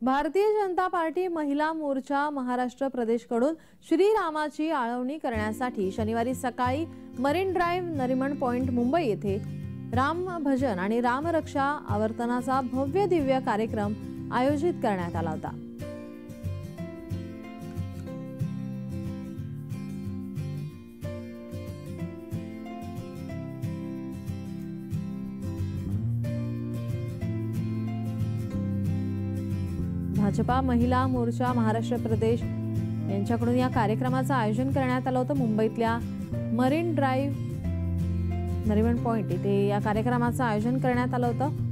Bharatiya Janata party महिला मोर्चा महाराष्ट्र प्रदेशकडून श्रीरामाची आळवणी करण्यासाठी शनिवारी सकाळी marine drive Nariman point Mumbai येथे राम भजन आणि रामरक्षा आवर्तनाचा भव्य दिव्य कार्यक्रम आयोजित करण्यात आला होता। भाजपा महिला मोर्चा महाराष्ट्र प्रदेश यांच्याकडून या कार्यक्रमाचं आयोजन करण्यात आलं होतं। मुंबईतल्या मरीन ड्राइव्ह नरिमन पॉइंट इथे या कार्यक्रमाचं आयोजन करण्यात आलं होतं।